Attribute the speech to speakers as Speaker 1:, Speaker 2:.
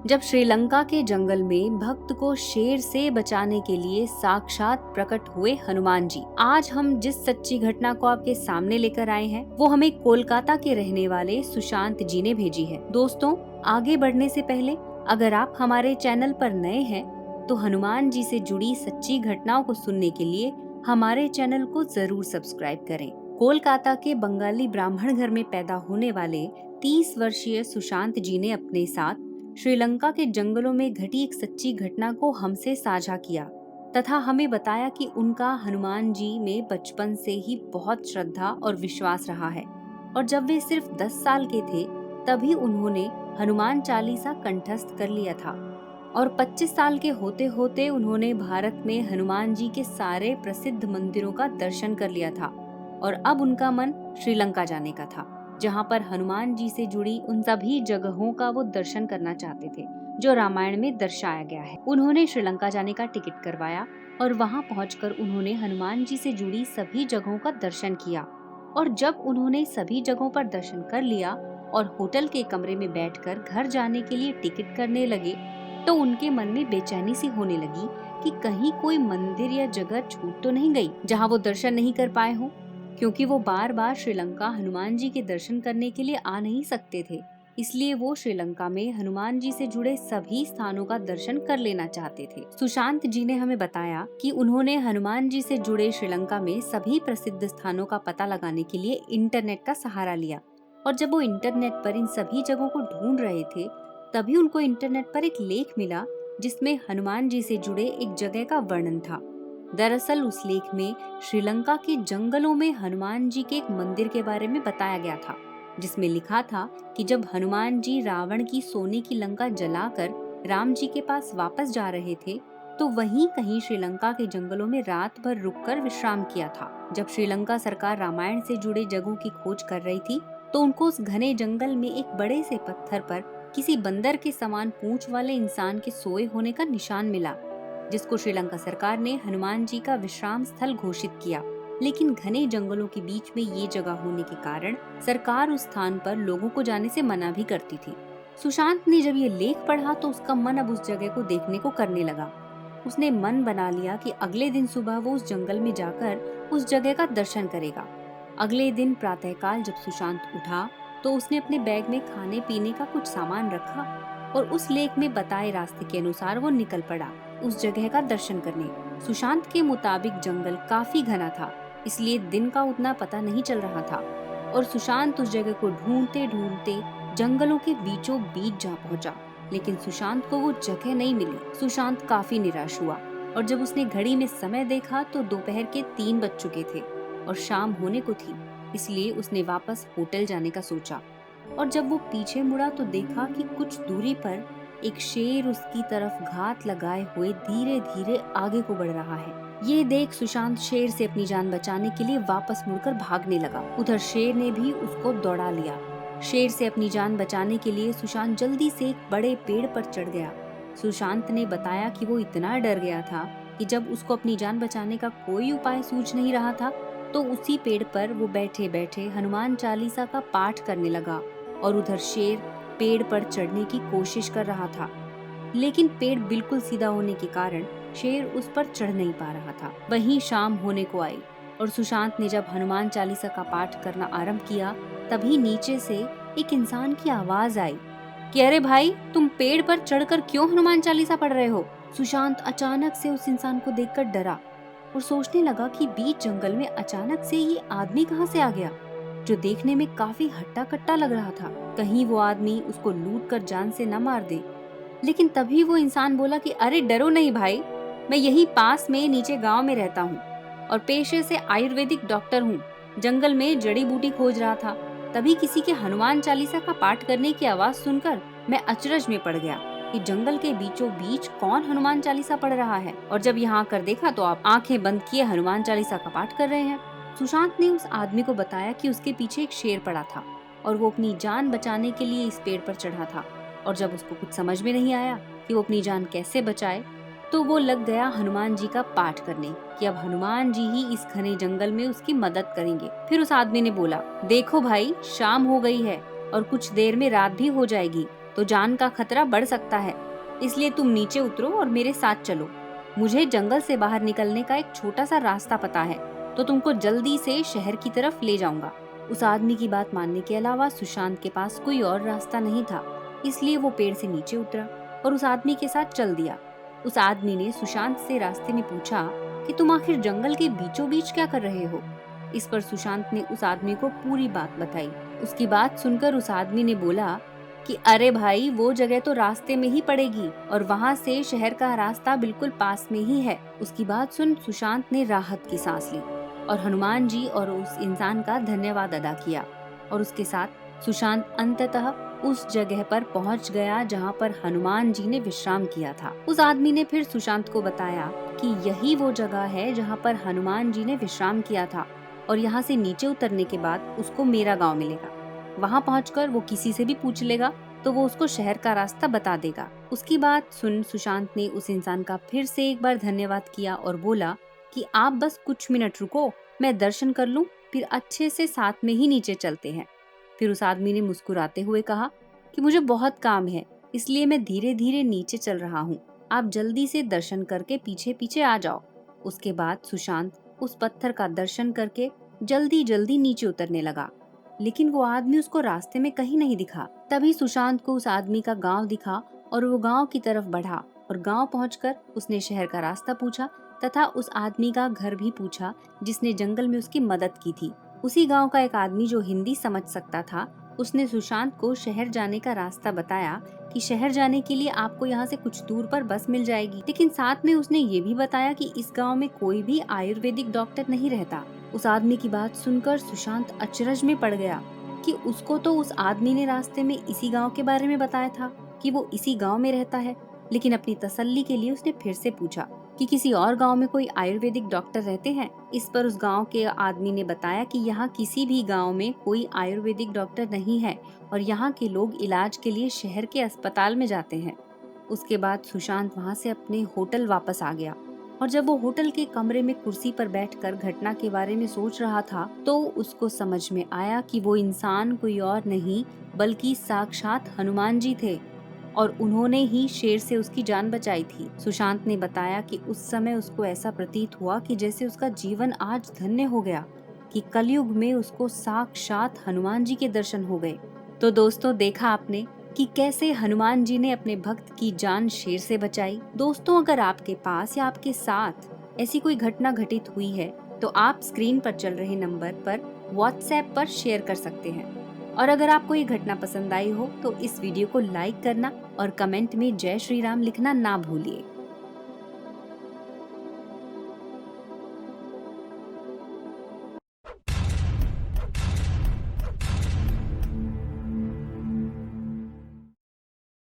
Speaker 1: जब श्रीलंका के जंगल में भक्त को शेर से बचाने के लिए साक्षात प्रकट हुए हनुमान जी। आज हम जिस सच्ची घटना को आपके सामने लेकर आए हैं वो हमें कोलकाता के रहने वाले सुशांत जी ने भेजी है। दोस्तों, आगे बढ़ने से पहले अगर आप हमारे चैनल पर नए हैं तो हनुमान जी से जुड़ी सच्ची घटनाओं को सुनने के लिए हमारे चैनल को जरूर सब्सक्राइब करें। कोलकाता के बंगाली ब्राह्मण घर में पैदा होने वाले 30 वर्षीय सुशांत जी ने अपने साथ श्रीलंका के जंगलों में घटी एक सच्ची घटना को हमसे साझा किया तथा हमें बताया कि उनका हनुमान जी में बचपन से ही बहुत श्रद्धा और विश्वास रहा है और जब वे सिर्फ 10 साल के थे तभी उन्होंने हनुमान चालीसा कंठस्थ कर लिया था और 25 साल के होते होते उन्होंने भारत में हनुमान जी के सारे प्रसिद्ध मंदिरों का दर्शन कर लिया था और अब उनका मन श्रीलंका जाने का था, जहाँ पर हनुमान जी से जुड़ी उन सभी जगहों का वो दर्शन करना चाहते थे जो रामायण में दर्शाया गया है। उन्होंने श्रीलंका जाने का टिकट करवाया और वहाँ पहुंचकर उन्होंने हनुमान जी से जुड़ी सभी जगहों का दर्शन किया और जब उन्होंने सभी जगहों पर दर्शन कर लिया और होटल के कमरे में बैठकर घर जाने के लिए टिकट करने लगे तो उनके मन में बेचैनी सी होने लगी कि कहीं कोई मंदिर या जगह छूट तो नहीं गई जहाँ वो दर्शन नहीं कर पाए हों, क्योंकि वो बार बार श्रीलंका हनुमान जी के दर्शन करने के लिए आ नहीं सकते थे। इसलिए वो श्रीलंका में हनुमान जी से जुड़े सभी स्थानों का दर्शन कर लेना चाहते थे। सुशांत जी ने हमें बताया कि उन्होंने हनुमान जी से जुड़े श्रीलंका में सभी प्रसिद्ध स्थानों का पता लगाने के लिए इंटरनेट का सहारा लिया और जब वो इंटरनेट पर इन सभी जगहों को ढूंढ रहे थे तभी उनको इंटरनेट पर एक लेख मिला जिसमें हनुमान जी से जुड़े एक जगह का वर्णन था। दरअसल उस लेख में श्रीलंका के जंगलों में हनुमान जी के एक मंदिर के बारे में बताया गया था, जिसमें लिखा था कि जब हनुमान जी रावण की सोने की लंका जलाकर राम जी के पास वापस जा रहे थे तो वहीं कहीं श्रीलंका के जंगलों में रात भर रुककर विश्राम किया था। जब श्रीलंका सरकार रामायण से जुड़े जगहों की खोज कर रही थी तो उनको उस घने जंगल में एक बड़े से पत्थर पर किसी बंदर के समान पूंछ वाले इंसान के सोए होने का निशान मिला, जिसको श्रीलंका सरकार ने हनुमान जी का विश्राम स्थल घोषित किया। लेकिन घने जंगलों के बीच में ये जगह होने के कारण सरकार उस स्थान पर लोगों को जाने से मना भी करती थी। सुशांत ने जब ये लेख पढ़ा तो उसका मन अब उस जगह को देखने को करने लगा। उसने मन बना लिया कि अगले दिन सुबह वो उस जंगल में जाकर उस जगह का दर्शन करेगा। अगले दिन प्रातःकाल जब सुशांत उठा तो उसने अपने बैग में खाने पीने का कुछ सामान रखा और उस लेख में बताए रास्ते के अनुसार वो निकल पड़ा उस जगह का दर्शन करने। सुशांत के मुताबिक जंगल काफी घना था, इसलिए दिन का उतना पता नहीं चल रहा था और सुशांत उस जगह को ढूंढते ढूंढते जंगलों के बीचों बीच जा पहुंचा, लेकिन सुशांत को वो जगह नहीं मिली। सुशांत काफी निराश हुआ और जब उसने घड़ी में समय देखा तो दोपहर के 3 बज चुके थे और शाम होने को थी, इसलिए उसने वापस होटल जाने का सोचा और जब वो पीछे मुड़ा तो देखा कि कुछ दूरी पर एक शेर उसकी तरफ घात लगाए हुए धीरे धीरे आगे को बढ़ रहा है। ये देख सुशांत शेर से अपनी जान बचाने के लिए वापस मुड़कर भागने लगा। उधर शेर ने भी उसको दौड़ा लिया। शेर से अपनी जान बचाने के लिए सुशांत जल्दी से एक बड़े पेड़ पर चढ़ गया। सुशांत ने बताया कि वो इतना डर गया था कि जब उसको अपनी जान बचाने का कोई उपाय सूझ नहीं रहा था तो उसी पेड़ पर वो बैठे बैठे हनुमान चालीसा का पाठ करने लगा और उधर शेर पेड़ पर चढ़ने की कोशिश कर रहा था, लेकिन पेड़ बिल्कुल सीधा होने के कारण शेर उस पर चढ़ नहीं पा रहा था। वहीं शाम होने को आई और सुशांत ने जब हनुमान चालीसा का पाठ करना आरंभ किया तभी नीचे से एक इंसान की आवाज आई कि अरे भाई, तुम पेड़ पर चढ़कर क्यों हनुमान चालीसा पढ़ रहे हो? सुशांत अचानक से उस इंसान को देखकर डरा और सोचने लगा कि बीच जंगल में अचानक से ये आदमी कहाँ से आ गया, जो देखने में काफी हट्टा कट्टा लग रहा था। कहीं वो आदमी उसको लूट कर जान से न मार दे। लेकिन तभी वो इंसान बोला कि अरे डरो नहीं भाई, मैं यही पास में नीचे गांव में रहता हूँ और पेशे से आयुर्वेदिक डॉक्टर हूँ। जंगल में जड़ी बूटी खोज रहा था, तभी किसी के हनुमान चालीसा का पाठ करने की आवाज सुनकर मैं अचरज में पड़ गया कि जंगल के बीचों बीच कौन हनुमान चालीसा पढ़ रहा है, और जब यहाँ आकर देखा तो आप आंखें बंद किए हनुमान चालीसा का पाठ कर रहे हैं। सुशांत ने उस आदमी को बताया कि उसके पीछे एक शेर पड़ा था और वो अपनी जान बचाने के लिए इस पेड़ पर चढ़ा था, और जब उसको कुछ समझ में नहीं आया कि वो अपनी जान कैसे बचाए तो वो लग गया हनुमान जी का पाठ करने कि अब हनुमान जी ही इस घने जंगल में उसकी मदद करेंगे। फिर उस आदमी ने बोला, देखो भाई, शाम हो गई है और कुछ देर में रात भी हो जाएगी, तो जान का खतरा बढ़ सकता है, इसलिए तुम नीचे उतरो और मेरे साथ चलो। मुझे जंगल से बाहर निकलने का एक छोटा सा रास्ता पता है, तो तुमको जल्दी से शहर की तरफ ले जाऊंगा। उस आदमी की बात मानने के अलावा सुशांत के पास कोई और रास्ता नहीं था, इसलिए वो पेड़ से नीचे उतरा और उस आदमी के साथ चल दिया। उस आदमी ने सुशांत से रास्ते में पूछा कि तुम आखिर जंगल के बीचों बीच क्या कर रहे हो। इस पर सुशांत ने उस आदमी को पूरी बात बताई। उसकी बात सुनकर उस आदमी ने बोला कि अरे भाई, वो जगह तो रास्ते में ही पड़ेगी और वहाँ से शहर का रास्ता बिल्कुल पास में ही है। उसकी बात सुन सुशांत ने राहत की सांस ली और हनुमान जी और उस इंसान का धन्यवाद अदा किया, और उसके साथ सुशांत अंततः उस जगह पर पहुंच गया जहां पर हनुमान जी ने विश्राम किया था। उस आदमी ने फिर सुशांत को बताया कि यही वो जगह है जहां पर हनुमान जी ने विश्राम किया था, और यहाँ से नीचे उतरने के बाद उसको मेरा गांव मिलेगा। वहां पहुंचकर वो किसी से भी पूछ लेगा तो वो उसको शहर का रास्ता बता देगा। उसकी बात सुन सुशांत ने उस इंसान का फिर से एक बार धन्यवाद किया और बोला कि आप बस कुछ मिनट रुको, मैं दर्शन कर लूं, फिर अच्छे से साथ में ही नीचे चलते हैं। फिर उस आदमी ने मुस्कुराते हुए कहा कि मुझे बहुत काम है, इसलिए मैं धीरे धीरे नीचे चल रहा हूँ। आप जल्दी से दर्शन करके पीछे पीछे आ जाओ। उसके बाद सुशांत उस पत्थर का दर्शन करके जल्दी जल्दी नीचे उतरने लगा, लेकिन वो आदमी उसको रास्ते में कहीं नहीं दिखा। तभी सुशांत को उस आदमी का गांव दिखा और वो गांव की तरफ बढ़ा, और गांव पहुंचकर उसने शहर का रास्ता पूछा तथा उस आदमी का घर भी पूछा जिसने जंगल में उसकी मदद की थी। उसी गांव का एक आदमी जो हिंदी समझ सकता था, उसने सुशांत को शहर जाने का रास्ता बताया कि शहर जाने के लिए आपको यहाँ से कुछ दूर पर बस मिल जाएगी, लेकिन साथ में उसने ये भी बताया कि इस गांव में कोई भी आयुर्वेदिक डॉक्टर नहीं रहता। उस आदमी की बात सुनकर सुशांत अचरज में पड़ गया कि उसको तो उस आदमी ने रास्ते में इसी गांव के बारे में बताया था कि वो इसी गांव में रहता है, लेकिन अपनी तसल्ली के लिए उसने फिर से पूछा कि किसी और गांव में कोई आयुर्वेदिक डॉक्टर रहते हैं। इस पर उस गांव के आदमी ने बताया कि यहाँ किसी भी गांव में कोई आयुर्वेदिक डॉक्टर नहीं है और यहाँ के लोग इलाज के लिए शहर के अस्पताल में जाते हैं। उसके बाद सुशांत वहाँ से अपने होटल वापस आ गया, और जब वो होटल के कमरे में कुर्सी पर बैठकर घटना के बारे में सोच रहा था तो उसको समझ में आया कि वो इंसान कोई और नहीं बल्कि साक्षात हनुमान जी थे, और उन्होंने ही शेर से उसकी जान बचाई थी। सुशांत ने बताया कि उस समय उसको ऐसा प्रतीत हुआ कि जैसे उसका जीवन आज धन्य हो गया, कि कलयुग में उसको साक्षात हनुमान जी के दर्शन हो गए। तो दोस्तों, देखा आपने कि कैसे हनुमान जी ने अपने भक्त की जान शेर से बचाई। दोस्तों, अगर आपके पास या आपके साथ ऐसी कोई घटना घटित हुई है तो आप स्क्रीन पर चल रहे नंबर पर व्हाट्सएप पर शेयर कर सकते हैं। और अगर आपको ये घटना पसंद आई हो तो इस वीडियो को लाइक करना और कमेंट में जय श्री राम लिखना ना भूलिए।